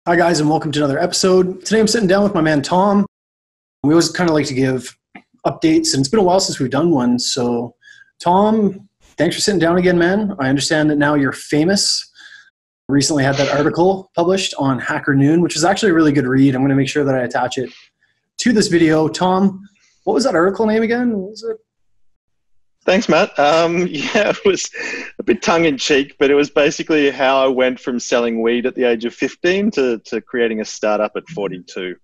Hi guys, and welcome to another episode. Today I'm sitting down with my man Tom. We always kind of like to give updates, and it's been a while since we've done one. So Tom, thanks for sitting down again, man. I understand that now you're famous. Recently had that article published on Hacker Noon, which is actually a really good read. I'm going to make sure that I attach it to this video. Tom, what was that article name again? What was it? Thanks, Matt. It was a bit tongue-in-cheek, but it was basically how I went from selling weed at the age of 15 to creating a startup at 42.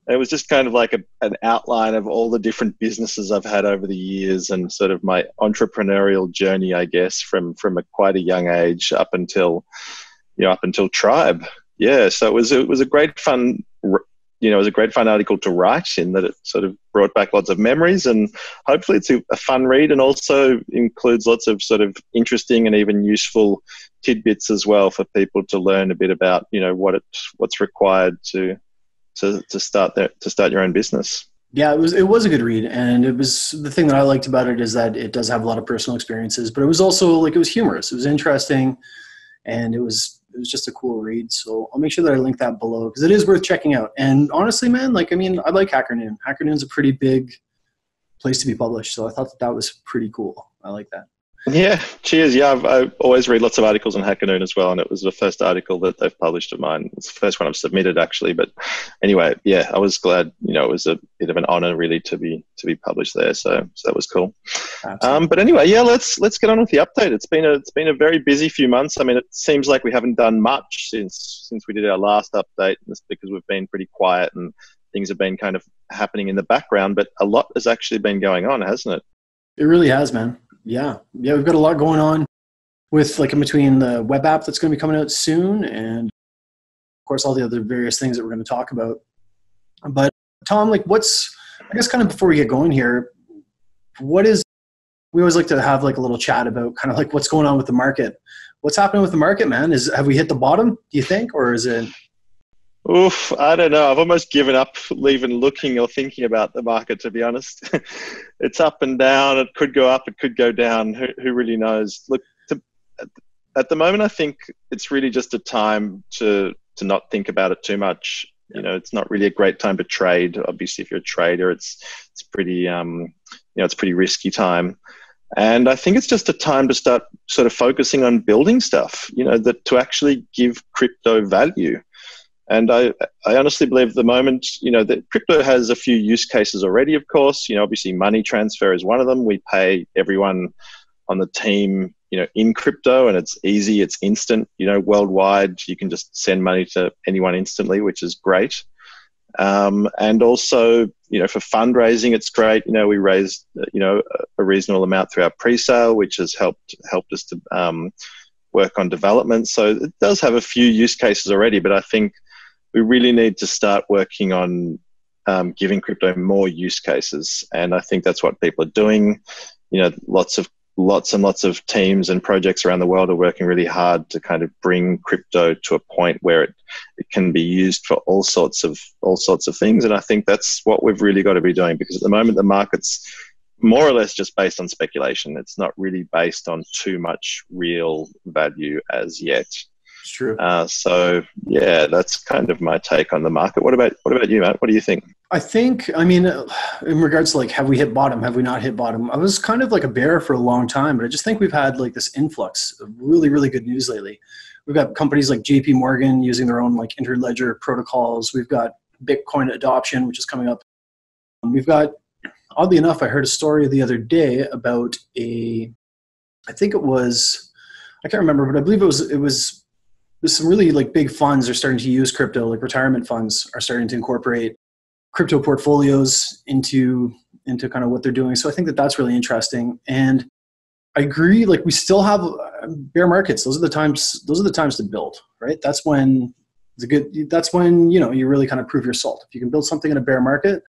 It was just kind of like an outline of all the different businesses I've had over the years and sort of my entrepreneurial journey, I guess, from quite a young age up until Trybe. Yeah, so it was a great fun. It was a great fun article to write in that it sort of brought back lots of memories, and hopefully it's a fun read and also includes lots of sort of interesting and even useful tidbits as well for people to learn a bit about, what's required to start your own business. Yeah, it was a good read, and it was the thing that I liked about it is that it does have a lot of personal experiences, but it was also it was humorous, it was interesting, and it was just a cool read. So I'll make sure that I link that below because it is worth checking out. And honestly, man, I like Hacker Noon. Hacker Noon's a pretty big place to be published. So I thought that was pretty cool. I like that. Yeah, cheers. Yeah, I always read lots of articles on Hacker Noon as well, and it was the first article that they've published of mine. It's the first one I've submitted, actually. But anyway, yeah, I was glad. It was a bit of an honor, really, to be published there. So that was cool. But anyway, yeah, let's get on with the update. It's been a very busy few months. I mean, it seems like we haven't done much since we did our last update. That's because we've been pretty quiet and things have been kind of happening in the background. But a lot has actually been going on, hasn't it? It really has, man. Yeah, we've got a lot going on with in between the web app that's going to be coming out soon and of course all the other various things that we're going to talk about. But Tom, I guess kind of before we get going here, we always like to have a little chat about kind of what's going on with the market. What's happening with the market, man? Have we hit the bottom, do you think, or is it? Oof, I don't know. I've almost given up even looking or thinking about the market, to be honest. It's up and down. It could go up. It could go down. Who really knows? Look, at the moment, I think it's really just a time to not think about it too much. It's not really a great time to trade. Obviously, if you're a trader, it's pretty, it's a pretty risky time. And I think it's just a time to start sort of focusing on building stuff, that to actually give crypto value. And I honestly believe at the moment, that crypto has a few use cases already, of course. Obviously money transfer is one of them. We pay everyone on the team, in crypto, and it's easy, it's instant, worldwide. You can just send money to anyone instantly, which is great. And also, for fundraising, it's great. We raised, a reasonable amount through our pre-sale, which has helped us to work on development. So it does have a few use cases already, but I think we really need to start working on giving crypto more use cases. And I think that's what people are doing. Lots and lots of teams and projects around the world are working really hard to kind of bring crypto to a point where it can be used for all sorts of things. And I think that's what we've really got to be doing, because at the moment the market's more or less just based on speculation. It's not really based on too much real value as yet. It's true. So yeah, that's kind of my take on the market. What about you, Matt? What do you think? I think, in regards to have we hit bottom, have we not hit bottom? I was kind of a bear for a long time, but I just think we've had this influx of really, really good news lately. We've got companies like JP Morgan using their own interledger protocols. We've got Bitcoin adoption, which is coming up. We've got, oddly enough, I heard a story the other day about I can't remember, but I believe it was some really big funds are starting to use crypto, retirement funds are starting to incorporate crypto portfolios into kind of what they're doing. So I think that that's really interesting. And I agree, we still have bear markets. Those are the times to build, right? That's when you really kind of prove your salt. If you can build something in a bear market,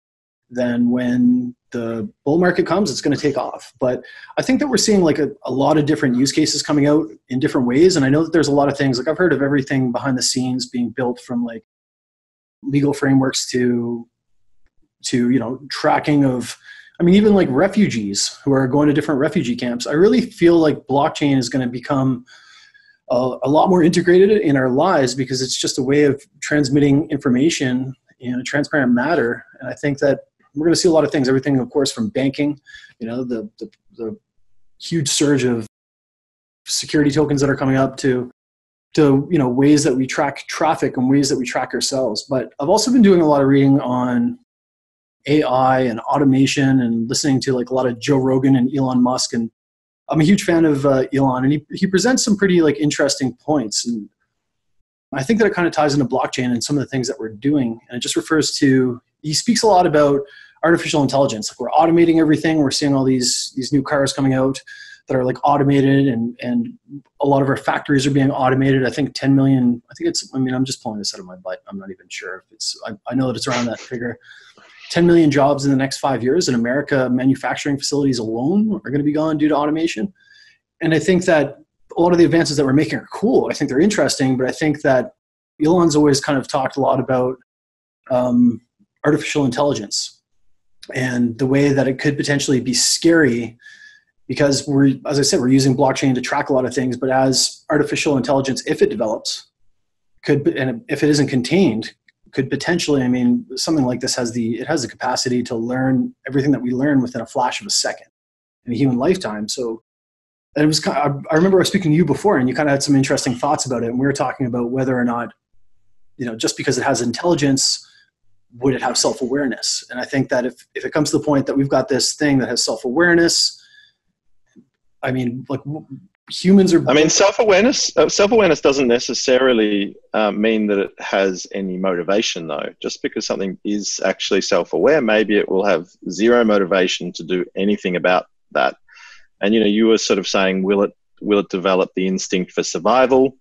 then when the bull market comes, it's going to take off. But I think that we're seeing a lot of different use cases coming out in different ways. And I know that there's a lot of things, I've heard of everything behind the scenes being built, from legal frameworks to tracking of, even refugees who are going to different refugee camps. I really feel like blockchain is going to become a lot more integrated in our lives because it's just a way of transmitting information in a transparent matter. And I think that we're going to see a lot of things, everything, of course, from banking, the huge surge of security tokens that are coming up to ways that we track traffic and ways that we track ourselves. But I've also been doing a lot of reading on AI and automation and listening to like a lot of Joe Rogan and Elon Musk. And I'm a huge fan of Elon, and he presents some pretty like interesting points. And I think that it kind of ties into blockchain and some of the things that we're doing. And it just refers to, he speaks a lot about artificial intelligence. Like we're automating everything. We're seeing all these new cars coming out that are like automated, and a lot of our factories are being automated. I think 10 million, I'm just pulling this out of my butt. I'm not even sure if it's, I know that it's around that figure. 10 million jobs in the next 5 years in America, manufacturing facilities alone are going to be gone due to automation. And I think that a lot of the advances that we're making are cool. I think they're interesting, but I think that Elon's always kind of talked a lot about artificial intelligence and the way that it could potentially be scary because as I said, we're using blockchain to track a lot of things, but as artificial intelligence, if it develops, and if it isn't contained, could potentially, something like this has the capacity to learn everything that we learn within a flash of a second in a human lifetime. So and it was I remember I was speaking to you before and you kind of had some interesting thoughts about it. And we were talking about whether or not, just because it has intelligence, would it have self-awareness? And I think that if it comes to the point that we've got this thing that has self-awareness, humans are... self-awareness doesn't necessarily mean that it has any motivation, though. Just because something is actually self-aware, maybe it will have zero motivation to do anything about that. And, you were sort of saying, will it develop the instinct for survival?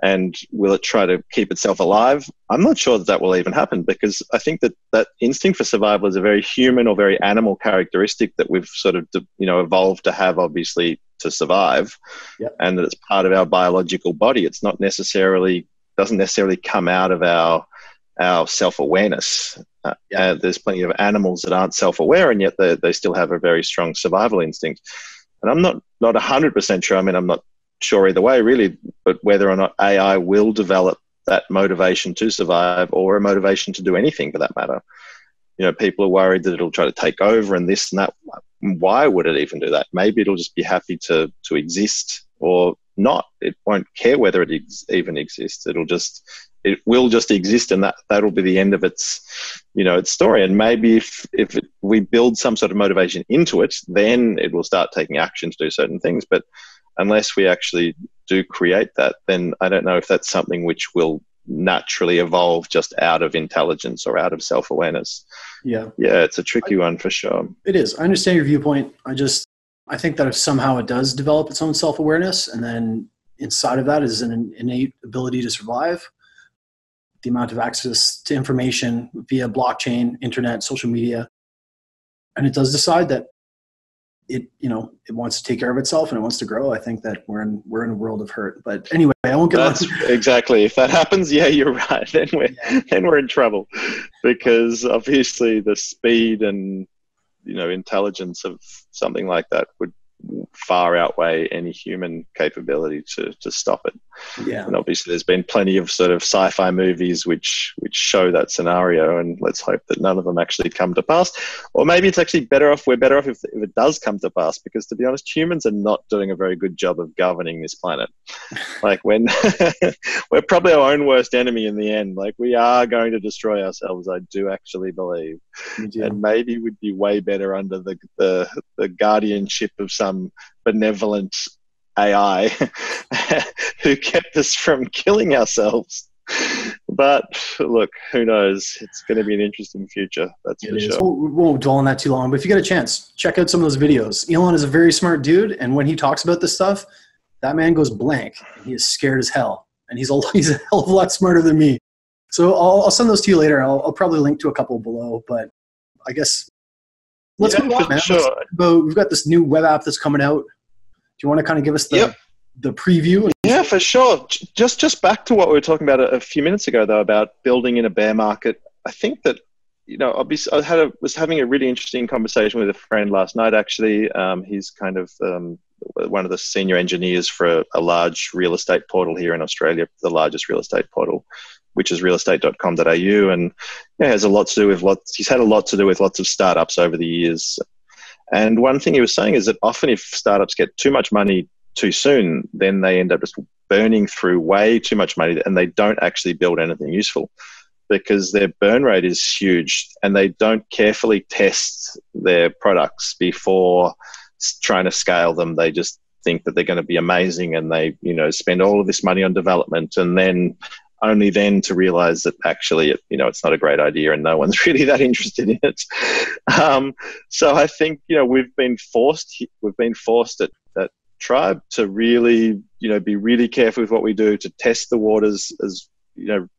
And will it try to keep itself alive? I'm not sure that will even happen, because I think that instinct for survival is a very human or very animal characteristic that we've sort of, evolved to have, obviously, to survive. Yep. And that it's part of our biological body. It's not doesn't necessarily come out of our self-awareness. There's plenty of animals that aren't self-aware, and yet they still have a very strong survival instinct. And I'm not 100% sure. I'm not sure either way, really, but whether or not AI will develop that motivation to survive or a motivation to do anything for that matter. People are worried that it'll try to take over and this and that. Why would it even do that? Maybe it'll just be happy to exist or not. It won't care whether it even exists. It will just exist, and that'll be the end of its story. And maybe if we build some sort of motivation into it, then it will start taking action to do certain things. But unless we actually do create that, then I don't know if that's something which will naturally evolve just out of intelligence or out of self-awareness. Yeah, it's a tricky one for sure. It is. I understand your viewpoint. I think that if somehow it does develop its own self-awareness, and then inside of that is an innate ability to survive, the amount of access to information via blockchain, internet, social media, and it does decide that it wants to take care of itself and it wants to grow, I think that we're in a world of hurt. But anyway, I won't get on. Exactly. If that happens, yeah, you're right. Then we're in trouble, because obviously the speed and intelligence of something like that would far outweigh any human capability to stop it. Yeah. And obviously there's been plenty of sort of sci-fi movies which show that scenario, and let's hope that none of them actually come to pass. Or maybe it's actually we're better off if it does come to pass, because to be honest, humans are not doing a very good job of governing this planet. Like we're probably our own worst enemy in the end. Like we are going to destroy ourselves, I do actually believe. And maybe we'd be way better under the guardianship of some benevolent AI who kept us from killing ourselves. But look, who knows? It's going to be an interesting future, that's for sure. We won't dwell on that too long, but if you get a chance, check out some of those videos. Elon is a very smart dude, and when he talks about this stuff, that man goes blank. He is scared as hell, and he's a hell of a lot smarter than me. So I'll send those to you later. I'll probably link to a couple below, but I guess let's move on, man. Sure. We've got this new web app that's coming out. Do you want to kind of give us the preview? Yeah, for sure. Just back to what we were talking about a few minutes ago, though, about building in a bear market. I think that, obviously I was having a really interesting conversation with a friend last night, actually. He's kind of one of the senior engineers for a large real estate portal here in Australia, the largest real estate portal, which is realestate.com.au, and has a lot to do with he's had a lot to do with lots of startups over the years. And one thing he was saying is that often if startups get too much money too soon, then they end up just burning through way too much money and they don't actually build anything useful because their burn rate is huge and they don't carefully test their products before trying to scale them. They just think that they're going to be amazing and they, spend all of this money on development and then only then to realize that actually, it's not a great idea and no one's really that interested in it. So I think, we've been forced at Trybe to really, be really careful with what we do, to test the waters as,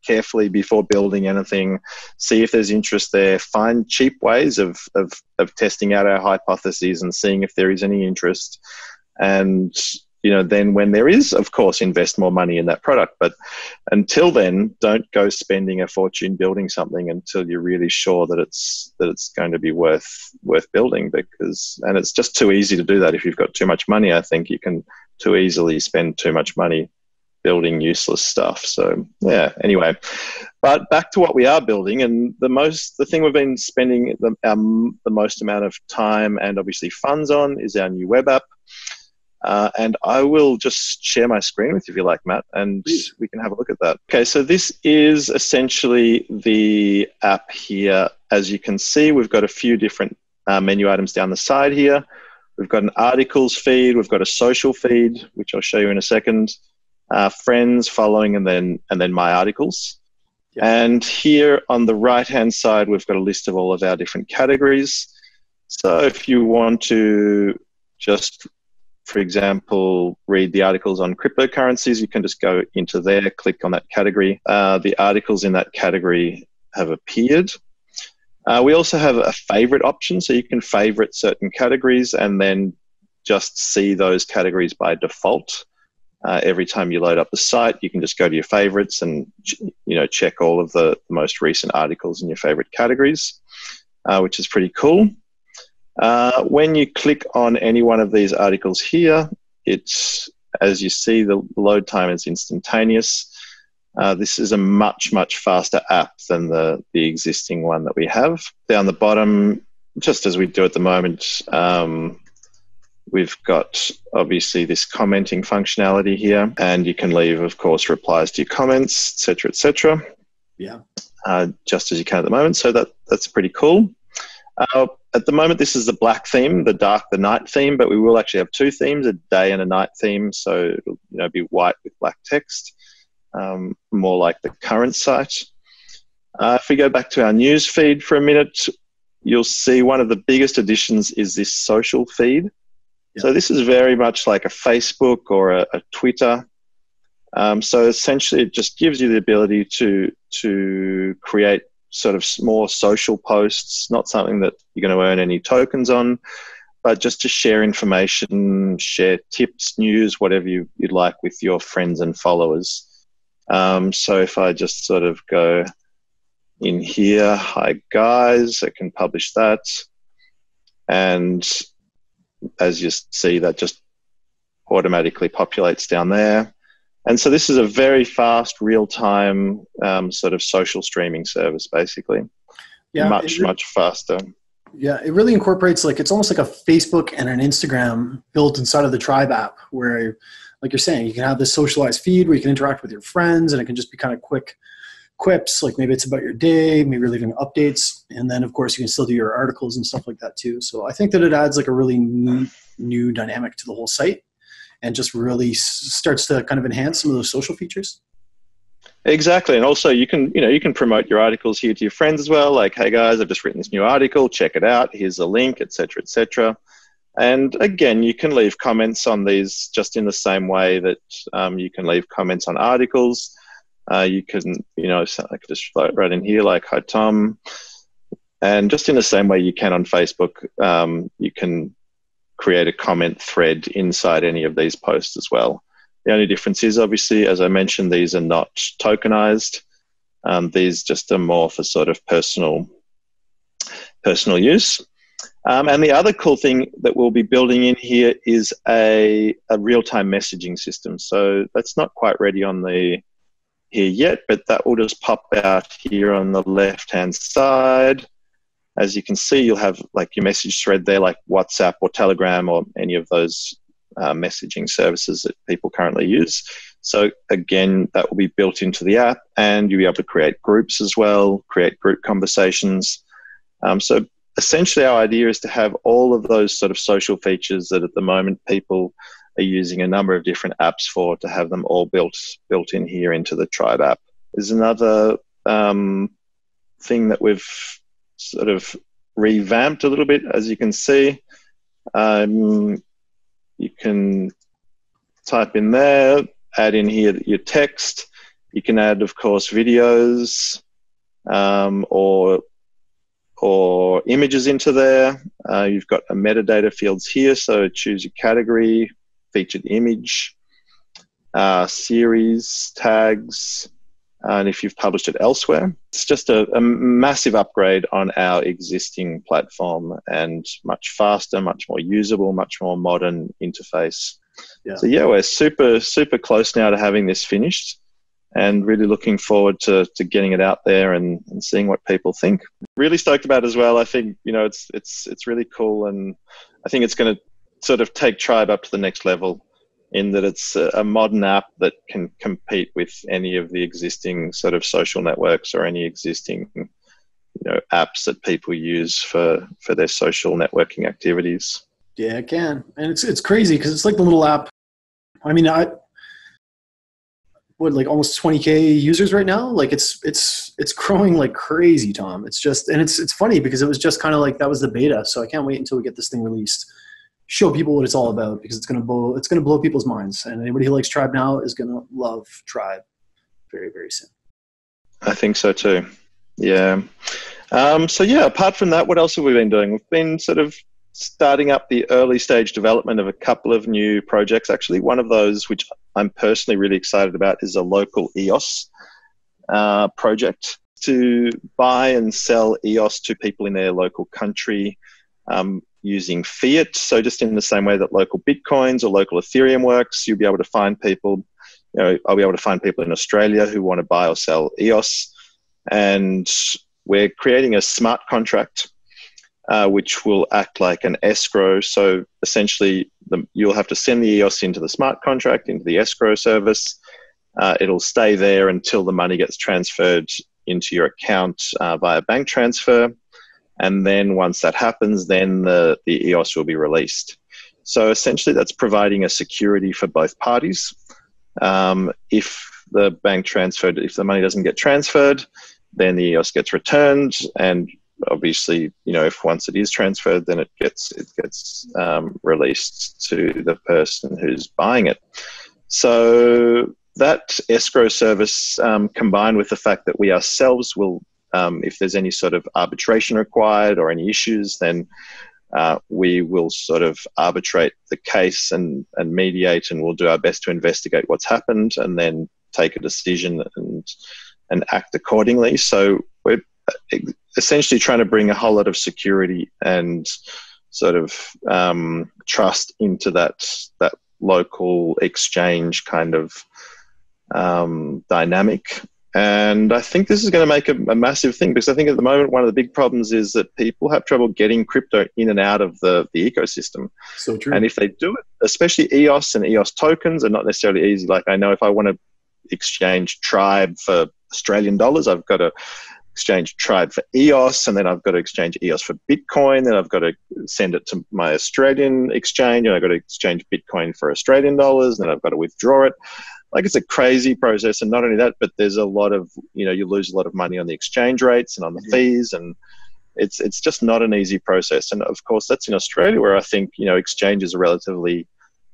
carefully before building anything, see if there's interest there, find cheap ways of testing out our hypotheses and seeing if there is any interest. And, then when there is, of course, invest more money in that product. But until then, don't go spending a fortune building something until you're really sure that it's going to be worth building, and it's just too easy to do that. If you've got too much money, I think you can too easily spend too much money building useless stuff. So yeah, anyway, but back to what we are building, and the thing we've been spending the most amount of time and obviously funds on is our new web app. And I will just share my screen with you if you like, Matt, and we can have a look at that. Okay, so this is essentially the app here. As you can see, we've got a few different menu items down the side here. We've got an articles feed, we've got a social feed, which I'll show you in a second, friends, following, and then my articles. Yeah. And here on the right-hand side, we've got a list of all of our different categories. So if you want to just, for example, read the articles on cryptocurrencies, you can just go into there, click on that category. The articles in that category have appeared. We also have a favorite option, so you can favorite certain categories and then just see those categories by default. Every time you load up the site, you can just go to your favorites and check all of the most recent articles in your favorite categories, which is pretty cool. When you click on any one of these articles here, it's, as you see, the load time is instantaneous. This is a much, much faster app than the existing one that we have. Down the bottom, just as we do at the moment, we've got obviously this commenting functionality here, and you can leave, of course, replies to your comments, etc., etc. Yeah. Just as you can at the moment. So that's pretty cool. At the moment, this is the black theme, the night theme, but we will actually have two themes, a day and a night theme. So it'll be white with black text, more like the current site. If we go back to our news feed for a minute, you'll see one of the biggest additions is this social feed. Yeah. So this is very much like a Facebook or a Twitter. So essentially, it just gives you the ability to create sort of more social posts, not something that you're going to earn any tokens on, but just to share information, share tips, news, whatever you'd like with your friends and followers. So if I just sort of go in here, hi guys, I can publish that. And as you see, that just automatically populates down there. And so this is a very fast, real-time sort of social streaming service, basically. Yeah, much faster. Yeah, it really incorporates, it's almost like a Facebook and an Instagram built inside of the Trybe app, where, like you're saying, you can have this socialized feed where you can interact with your friends, and it can just be kind of quick quips, like maybe it's about your day, maybe you're leaving updates, and then of course you can still do your articles and stuff like that too. So I think that it adds like a really new dynamic to the whole site, and just really starts to kind of enhance some of those social features. Exactly. And also you can promote your articles here to your friends as well. Like, hey guys, I've just written this new article, check it out. Here's a link, etc., etc. And again, you can leave comments on these just in the same way that you can leave comments on articles. You can, I could just write in here like, hi Tom. And just in the same way you can on Facebook, you can create a comment thread inside any of these posts as well. The only difference is, obviously, as I mentioned, these are not tokenized. These just are more for sort of personal use. And the other cool thing that we'll be building in here is a real-time messaging system. So that's not quite ready on the here yet, but that will just pop out here on the left-hand side. As you can see, you'll have like your message thread there, like WhatsApp or Telegram or any of those messaging services that people currently use. So again, that will be built into the app, and you'll be able to create groups as well, create group conversations. So essentially our idea is to have all of those sort of social features that at the moment people are using a number of different apps for, to have them all built in here into the Trybe app. There's another thing that we've sort of revamped a little bit, as you can see. You can type in there, add in here your text. You can add, of course, videos or images into there. You've got a metadata fields here, so choose your category, featured image, series, tags, and if you've published it elsewhere. It's just a massive upgrade on our existing platform, and much faster, much more usable, much more modern interface. Yeah. So yeah, we're super, super close now to having this finished, and really looking forward to getting it out there and seeing what people think. Really stoked about it as well. I think, you know, it's really cool, and I think it's going to sort of take Trybe up to the next level, in that it's a modern app that can compete with any of the existing sort of social networks or any existing, you know, apps that people use for their social networking activities. Yeah, it can. And it's crazy because it's like the little app. I mean, like almost 20K users right now. Like it's growing like crazy, Tom. It's just, and it's funny because it was just kind of like, that was the beta. So I can't wait until we get this thing released, show people what it's all about, because it's going to blow people's minds. And anybody who likes Trybe now is going to love Trybe very, very soon. I think so too. Yeah. So yeah, apart from that, what else have we been doing? We've been sort of starting up the early stage development of a couple of new projects. Actually, one of those, which I'm personally really excited about, is a local EOS project to buy and sell EOS to people in their local country using fiat. So just in the same way that local Bitcoins or local Ethereum works, you'll be able to find people, you know, I'll be able to find people in Australia who want to buy or sell EOS. And we're creating a smart contract which will act like an escrow. So essentially, you'll have to send the EOS into the smart contract, into the escrow service. It'll stay there until the money gets transferred into your account via bank transfer. And then once that happens, then the EOS will be released. So essentially, that's providing a security for both parties. If the money doesn't get transferred, then the EOS gets returned, and obviously, you know, if once it is transferred, then it gets released to the person who's buying it. So that escrow service, combined with the fact that we ourselves will, if there's any sort of arbitration required or any issues, then we will sort of arbitrate the case and mediate, and we'll do our best to investigate what's happened and then take a decision and act accordingly. So we're essentially trying to bring a whole lot of security and sort of trust into that local exchange kind of dynamic. And I think this is going to make a massive thing, because I think at the moment one of the big problems is that people have trouble getting crypto in and out of the ecosystem. So true. And if they do it, especially EOS and EOS tokens are not necessarily easy. Like, I know if I want to exchange Trybe for Australian dollars, I've got to exchange Trybe for EOS, and then I've got to exchange EOS for Bitcoin, then I've got to send it to my Australian exchange, and I've got to exchange Bitcoin for Australian dollars, and then I've got to withdraw it. Like, it's a crazy process. And not only that, but there's a lot of, you know, you lose a lot of money on the exchange rates and on the fees, and it's just not an easy process. And of course, that's in Australia, where I think, you know, exchanges are relatively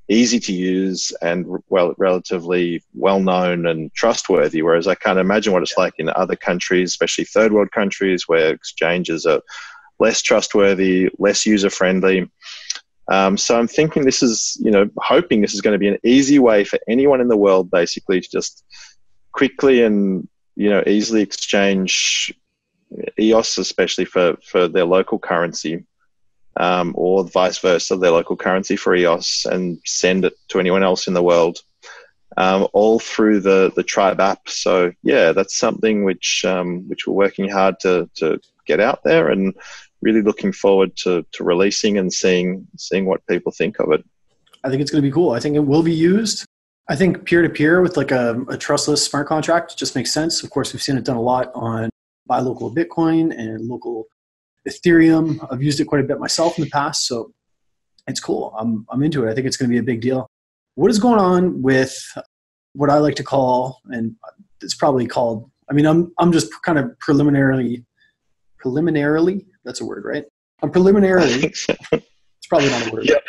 easy to use and relatively well-known and trustworthy, whereas I can't imagine what it's like in other countries, especially third world countries, where exchanges are less trustworthy, less user-friendly. So I'm thinking this is, you know, hoping this is going to be an easy way for anyone in the world basically to just quickly and, you know, easily exchange EOS, especially for their local currency, or vice versa, their local currency for EOS, and send it to anyone else in the world, all through the Trybe app. So yeah, that's something which we're working hard to get out there, and really looking forward to releasing and seeing what people think of it. I think it's going to be cool. I think it will be used. I think peer-to-peer with like a trustless smart contract just makes sense. Of course, we've seen it done a lot on buy local Bitcoin and local Ethereum. I've used it quite a bit myself in the past, so it's cool. I'm into it. I think it's going to be a big deal. What is going on with what I like to call, and it's probably called, I mean, I'm just kind of preliminarily, that's a word, right? I'm preliminarily, it's probably not a word. Yep.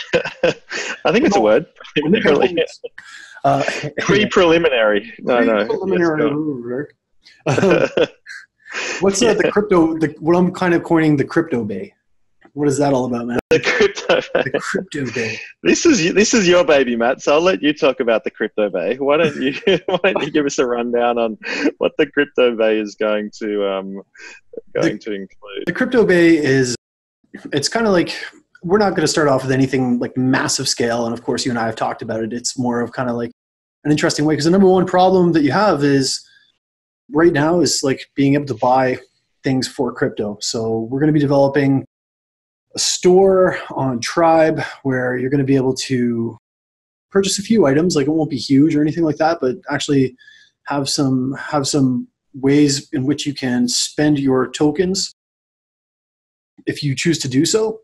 I think it's a word. Pre-preliminary. Preliminary. What's the crypto, what I'm kind of coining the crypto bay? What is that all about, man? The crypto bay. The crypto bay. This is your baby, Matt. So I'll let you talk about the crypto bay. Why don't you give us a rundown on what the crypto bay is going to include? The crypto bay it's kind of like, we're not going to start off with anything like massive scale, and of course you and I have talked about it. It's more of kind of like an interesting way, because the number one problem that you have is right now is like being able to buy things for crypto. So we're going to be developing a store on Trybe where you're going to be able to purchase a few items. Like, it won't be huge or anything like that, but actually have some ways in which you can spend your tokens if you choose to do so.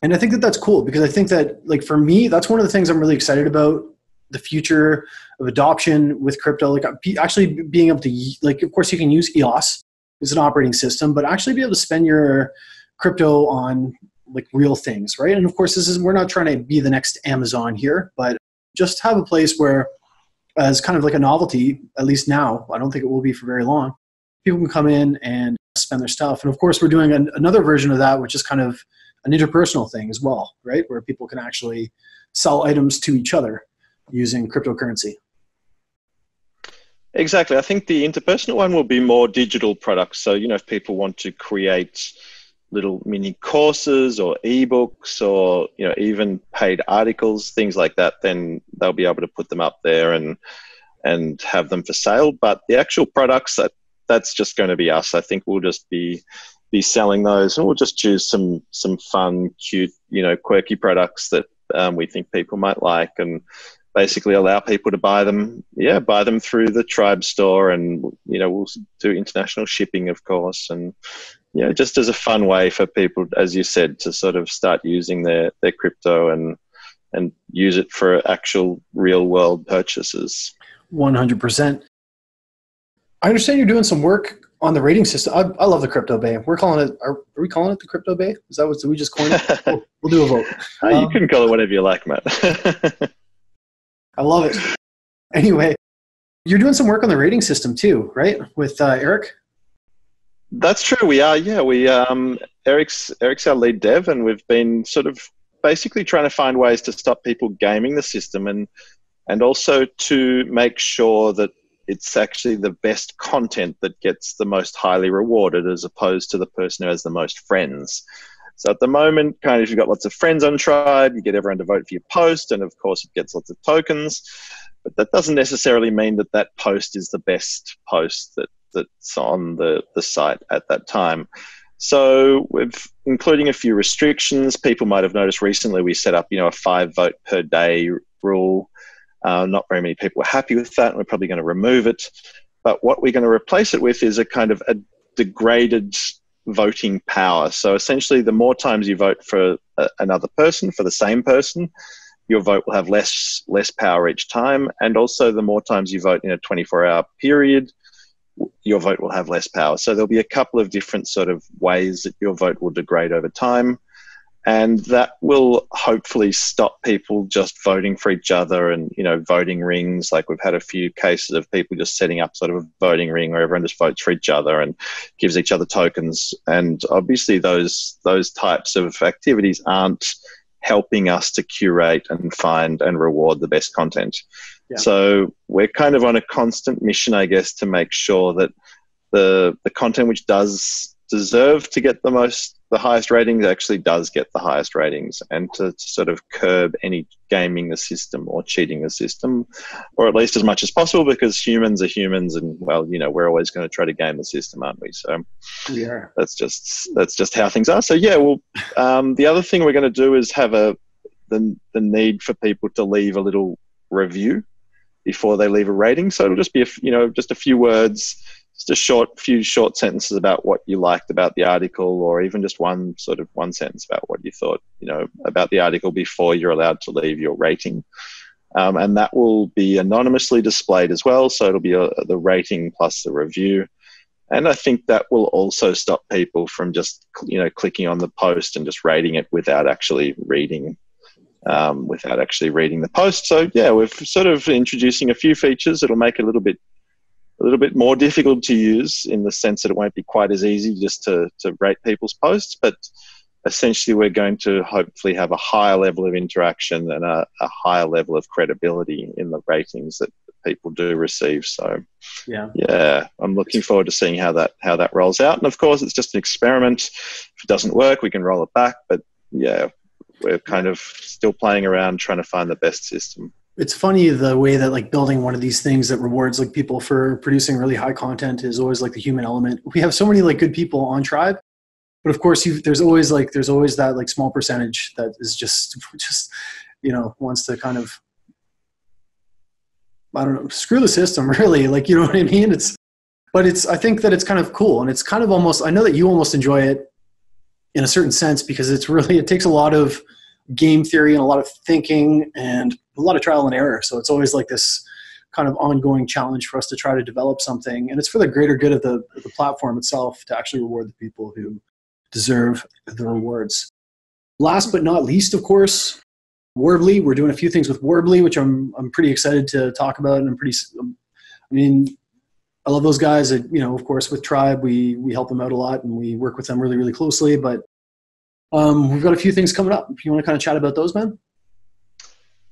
And I think that that's cool, because I think that, like, for me, that's one of the things I'm really excited about, the future of adoption with crypto. Like, actually being able to, like, of course you can use EOS as an operating system, but actually be able to spend your crypto on like real things, right? And of course, we're not trying to be the next Amazon here, but just have a place where, as kind of like a novelty, at least now, I don't think it will be for very long, people can come in and spend their stuff. And of course, we're doing another version of that, which is kind of an interpersonal thing as well, right? Where people can actually sell items to each other using cryptocurrency. Exactly. I think the interpersonal one will be more digital products. So, if people want to create little mini courses or ebooks, or even paid articles, things like that, then they'll be able to put them up there and have them for sale. But the actual products, that's just going to be us. I think we'll just be selling those, and we'll just choose some fun, cute, quirky products that we think people might like, and basically allow people to buy them through the Trybe store. And we'll do international shipping, of course, and just as a fun way for people, as you said, to sort of start using their crypto and use it for actual real world purchases. 100%. I understand you're doing some work on the rating system. I love the crypto bay. We're calling it, are we calling it the crypto bay? Is that what, did we just coin it? We'll do a vote. You can call it whatever you like, Matt. I love it. Anyway, you're doing some work on the rating system too, right? With Eric? That's true. We are. Yeah, Eric's our lead dev, and we've been sort of basically trying to find ways to stop people gaming the system, and also to make sure that it's actually the best content that gets the most highly rewarded, as opposed to the person who has the most friends. So at the moment, kind of, if you've got lots of friends on Trybe, you get everyone to vote for your post, and of course it gets lots of tokens. But that doesn't necessarily mean that post is the best post that's on the site at that time. So we've including a few restrictions. People might have noticed recently we set up, a 5 vote per day rule. Not very many people were happy with that, and we're probably going to remove it. But what we're going to replace it with is a kind of a degraded voting power. So essentially, the more times you vote for another person, for the same person, your vote will have less power each time. And also, the more times you vote in a 24-hour period, your vote will have less power. So there'll be a couple of different sort of ways that your vote will degrade over time. And that will hopefully stop people just voting for each other and, voting rings. Like, we've had a few cases of people just setting up sort of a voting ring where everyone just votes for each other and gives each other tokens. And obviously those types of activities aren't helping us to curate and find and reward the best content. Yeah. So we're kind of on a constant mission, I guess, to make sure that the content which does deserve to get the most the highest ratings actually does get the highest ratings, and to sort of curb any gaming the system or cheating the system, or at least as much as possible, because humans are humans, and well, we're always going to try to game the system, aren't we? So We are. that's just how things are. So yeah, well, the other thing we're going to do is have the need for people to leave a little review before they leave a rating. So it'll just be just a few words, just a few short sentences about what you liked about the article, or even just one sentence about what you thought about the article before you're allowed to leave your rating. And that will be anonymously displayed as well. So it'll be the rating plus the review. And I think that will also stop people from just clicking on the post and just rating it without actually reading the post. So yeah, we're sort of introducing a few features. It'll make it a little bit more difficult to use, in the sense that it won't be quite as easy just to rate people's posts, but essentially we're going to hopefully have a higher level of interaction and a higher level of credibility in the ratings that people do receive. So yeah, I'm looking forward to seeing how that rolls out. And of course, it's just an experiment. If it doesn't work, we can roll it back. But yeah, we're kind of still playing around trying to find the best system. It's funny the way that like building one of these things that rewards like people for producing really high content is always like the human element. We have so many like good people on Trybe, but of course there's always that like small percentage that is just wants to kind of, I don't know, screw the system really, like, you know what I mean? I think that it's kind of cool, and it's kind of almost, I know that you almost enjoy it in a certain sense, because it takes a lot of game theory and a lot of thinking and a lot of trial and error. So it's always like this kind of ongoing challenge for us to try to develop something. And it's for the greater good of the platform itself to actually reward the people who deserve the rewards. Last but not least, of course, Worbly. We're doing a few things with Worbly, which I'm pretty excited to talk about. And I love those guys. Of course, with Trybe, we help them out a lot and we work with them really, really closely. But we've got a few things coming up. If you want to kind of chat about those, man?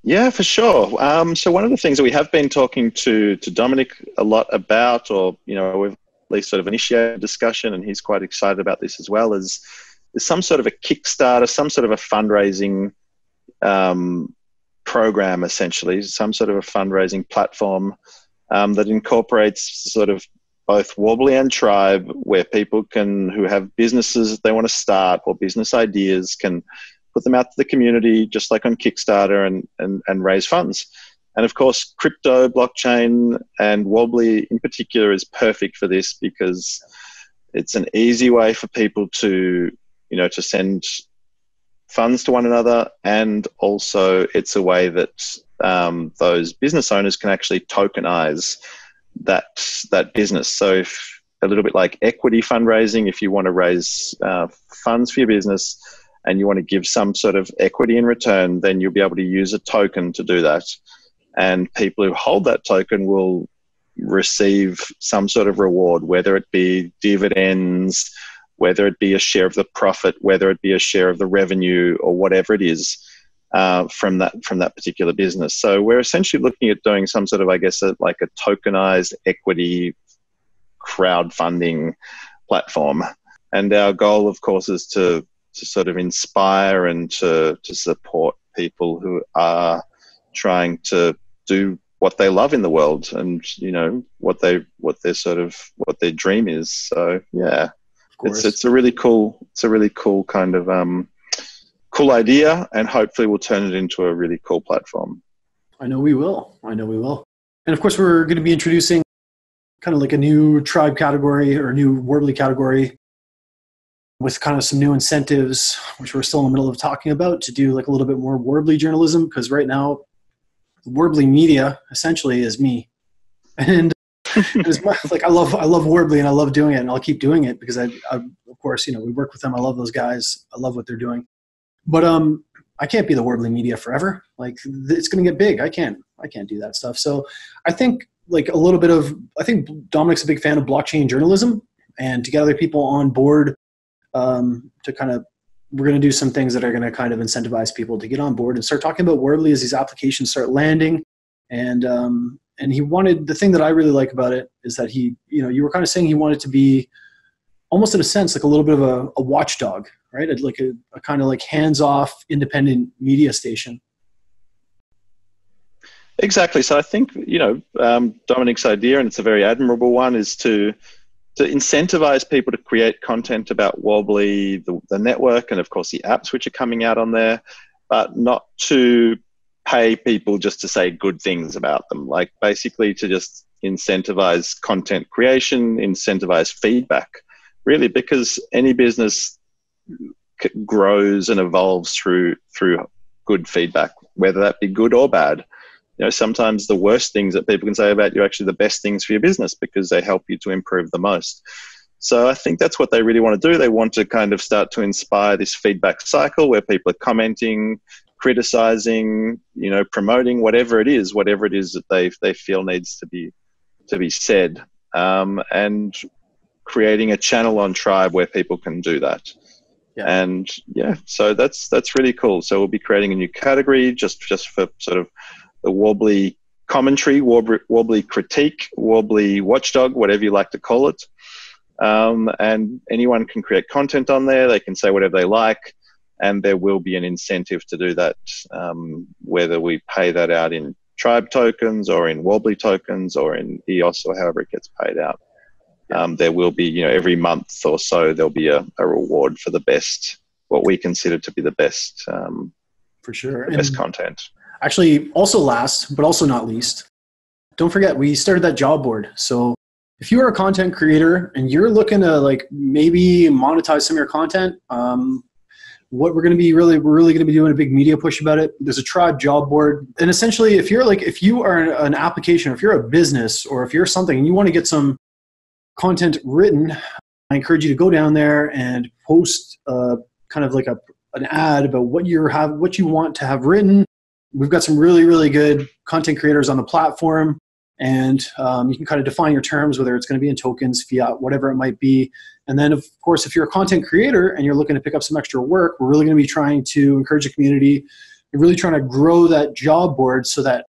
Yeah, for sure. So one of the things that we have been talking to Dominic a lot about, or we've at least sort of initiated a discussion, and he's quite excited about this as well, is some sort of a Kickstarter, some sort of a fundraising program, essentially, some sort of a fundraising platform that incorporates sort of both Wobbly and Trybe, where people who have businesses that they want to start or business ideas can put them out to the community, just like on Kickstarter, and raise funds. And of course, crypto, blockchain, and Wobbly in particular is perfect for this, because it's an easy way for people to send funds to one another, and also it's a way that those business owners can actually tokenize that business. So if, a little bit like equity fundraising, if you want to raise funds for your business and you want to give some sort of equity in return, then you'll be able to use a token to do that. And people who hold that token will receive some sort of reward, whether it be dividends, whether it be a share of the profit, whether it be a share of the revenue, or whatever it is from that particular business. So we're essentially looking at doing some sort of, I guess, like a tokenized equity crowdfunding platform. And our goal, of course, is to sort of inspire and to support people who are trying to do what they love in the world, and what their dream is. So yeah, it's a really cool kind of cool idea, and hopefully we'll turn it into a really cool platform. I know we will. And of course, we're going to be introducing kind of like a new Trybe category, or a new Worbly category, with kind of some new incentives, which we're still in the middle of talking about, to do like a little bit more Worbly journalism. Because right now, Worbly media essentially is me. And like I love Worbly, and I love doing it, and I'll keep doing it because I of course, we work with them. I love those guys. I love what they're doing. But I can't be the Worbly media forever. Like, it's going to get big. I can't do that stuff. So I think I think Dominic's a big fan of blockchain journalism, and to get other people on board we're going to do some things that are going to kind of incentivize people to get on board and start talking about Worbly as these applications start landing. And the thing that I really like about it is that you were kind of saying he wanted to be almost in a sense like a little bit of a watchdog, right? Like a kind of like hands-off independent media station. Exactly. So I think, Dominic's idea, and it's a very admirable one, is to incentivize people to create content about Wobbly, the network, and of course the apps which are coming out on there, but not to pay people just to say good things about them. Like basically to just incentivize content creation, incentivize feedback, really, because any business grows and evolves through good feedback, whether that be good or bad. Sometimes the worst things that people can say about you are actually the best things for your business because they help you to improve the most. So I think that's what they really want to do. They want to kind of start to inspire this feedback cycle where people are commenting, criticizing, promoting whatever it is that they feel needs to be said, and creating a channel on Trybe where people can do that. Yeah. And so that's really cool. So we'll be creating a new category just for sort of the Wobbly commentary, Wobbly critique, Wobbly watchdog, whatever you like to call it. And anyone can create content on there. They can say whatever they like, and there will be an incentive to do that, whether we pay that out in Trybe tokens or in Wobbly tokens or in EOS or however it gets paid out. There will be, every month or so, there'll be a reward for the best, what we consider to be the best, for sure, best content. Actually, also last, but also not least, don't forget, we started that job board. So if you are a content creator and you're looking to like maybe monetize some of your content, what we're going to be really going to be doing a big media push about it. There's a Trybe job board. And essentially, if you are an application, or if you're a business, or if you're something and you want to get some content written, I encourage you to go down there and post kind of like an ad about what you want to have written. We've got some really, really good content creators on the platform, and you can kind of define your terms, whether it's going to be in tokens, fiat, whatever it might be. And then, of course, if you're a content creator and you're looking to pick up some extra work, we're really going to be trying to encourage the community and really trying to grow that job board so that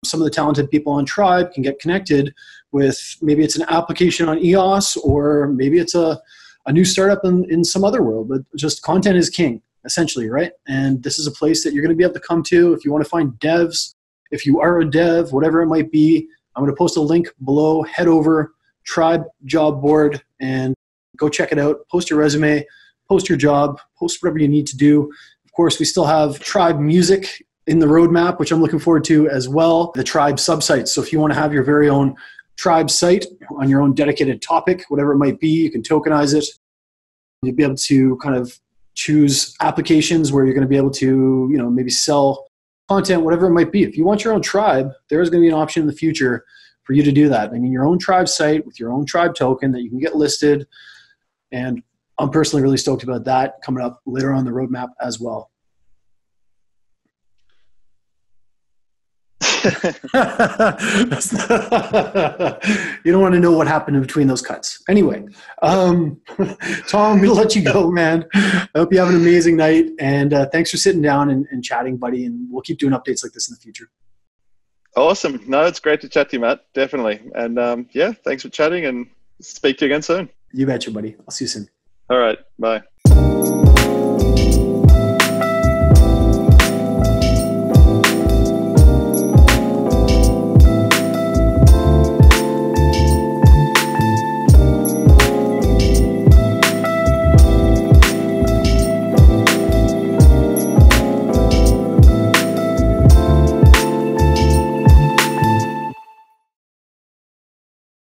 some of the talented people on Trybe can get connected with, maybe it's an application on EOS, or maybe it's a new startup in some other world. But just content is king, essentially, right? And this is a place that you're going to be able to come to if you want to find devs, if you are a dev, whatever it might be. I'm going to post a link below. Head over, Trybe job board, and go check it out. Post your resume, post your job, post whatever you need to do. Of course, we still have Trybe music in the roadmap, which I'm looking forward to as well. The Trybe subsites. So if you want to have your very own Trybe site on your own dedicated topic, whatever it might be, you can tokenize it. You'll be able to kind of choose applications where you're going to be able to, maybe sell content, whatever it might be. If you want your own Trybe, there's going to be an option in the future for you to do that. I mean, your own Trybe site with your own Trybe token that you can get listed. And I'm personally really stoked about that coming up later on the roadmap as well. You don't want to know what happened in between those cuts. Anyway, Tom, I'm going to let you go, man. I hope you have an amazing night. And thanks for sitting down and chatting, buddy. And we'll keep doing updates like this in the future. Awesome. No, it's great to chat to you, Matt. Definitely. And thanks for chatting, and speak to you again soon. You betcha, buddy. I'll see you soon. All right. Bye.